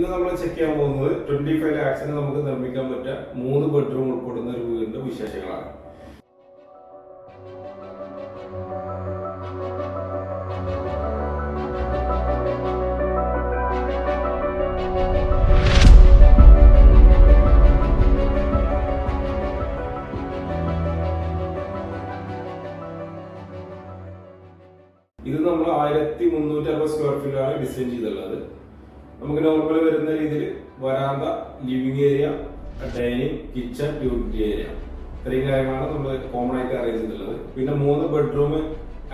ഇന്ന് നമ്മൾ ചെക്ക് ചെയ്യാൻ പോകുന്നത് 25 lakhs നമുക്ക് നിർമ്മിക്കാൻ പറ്റിയ 3 ബെഡ്റൂം ഉൾപ്പെടുന്ന ഒരു വീടിന്റെ വിശേഷങ്ങളാണ്. ഇത് നമ്മൾ 1360 സ്ക്വയർ ഫീറ്റിലാണ് ഡിസൈൻ ചെയ്തിട്ടുള്ളത്. നമുക്ക് നോർമൽ വരുന്ന രീതിയിൽ വരാന്ത, living area, dining, kitchen, utility area, ഇത്രയും കാര്യങ്ങളാണ് നമ്മൾ കോമൺ ആയിട്ട് അറേഞ്ച് ചെയ്തിട്ടുള്ളത്. പിന്നെ 3 ബെഡ്റൂം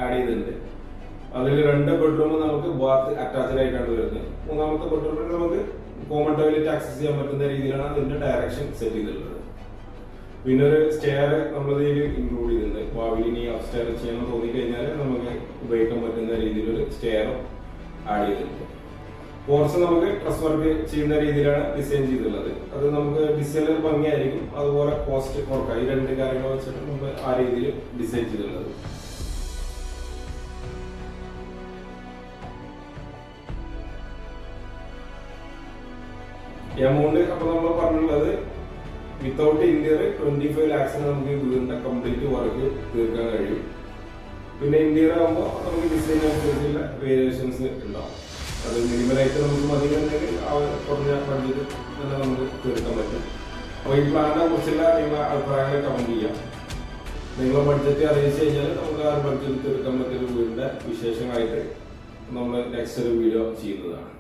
ആഡ് ചെയ്തിട്ടുണ്ട്. അതിൽ 2 ബെഡ്റൂം നമുക്ക് ബാത്ത് അറ്റാച്ച്ഡ് ആയിട്ടാണ് വരുന്നത്. 3ാമത്തെ ബെഡ്റൂമിൽ നമുക്ക് കോമൺ ടോയ്ലറ്റ് ആക്സസ് ചെയ്യാൻ പറ്റുന്ന രീതിയിലാണ് അതിന്റെ ഡയറക്ഷൻ സെറ്റ് ചെയ്തിട്ടുള്ളത്. പിന്നെ ഒരു സ്റ്റെയർ നമ്മളിതിൽ ഇൻക്ലൂഡ് ചെയ്തിട്ടുണ്ട്. ഭാവിയിൽ ഇനി അപ്സ്റ്റെയർ ചെയ്യണം തോന്നിക്കഴിഞ്ഞാൽ നമുക്ക് ഉപയോഗിക്കാൻ പറ്റുന്ന രീതിയിലൊരു സ്റ്റെയറും ആഡ് ചെയ്തിട്ടുണ്ട്. പോർച്ച് നമുക്ക് ട്രസ് വർക്ക് ചെയ്യുന്ന രീതിയിലാണ് ഡിസൈൻ ചെയ്തിട്ടുള്ളത്. അത് നമുക്ക് ഡിസൈനർ ഭംഗിയായിരിക്കും, അതുപോലെ കോസ്റ്റ് കുറക്കാം. ഈ 2 കാര്യങ്ങൾ വെച്ചിട്ട് നമ്മൾ ആ രീതിയിൽ ഡിസൈൻ ചെയ്തിട്ടുള്ളത്. എമൗണ്ട് അപ്പൊ നമ്മൾ പറഞ്ഞിട്ടുള്ളത് വിത്തൗട്ട് ഇന്റീരിയർ 25 lakhs നമുക്ക് വീടിന്റെ കംപ്ലീറ്റ് വർക്ക് തീർക്കാൻ കഴിയും. പിന്നെ ഇന്റീരിയർ ആകുമ്പോൾ നമുക്ക് ഡിസൈൻ അനുസരിച്ചുള്ള വേരിയേഷൻസ് ഉണ്ടാവും. അത് മിനിമലായിട്ട് നമുക്ക് മതിയെന്നുണ്ടെങ്കിൽ കുറഞ്ഞ ബഡ്ജറ്റ് തന്നെ നമുക്ക് തീർക്കാൻ പറ്റും. അപ്പോൾ ഈ പ്ലാനിനെ കുറിച്ചുള്ള നിങ്ങളുടെ അഭിപ്രായങ്ങൾ കമന്റ് ചെയ്യാം. നിങ്ങളുടെ ബഡ്ജറ്റ് അറിയിച്ചു കഴിഞ്ഞാൽ നമുക്ക് ആ ബഡ്ജറ്റ് തീർക്കാൻ പറ്റിയ വീടിന്റെ വിശേഷങ്ങളായിട്ട് നമ്മൾ നെക്സ്റ്റ് ഒരു വീഡിയോ ചെയ്യുന്നതാണ്.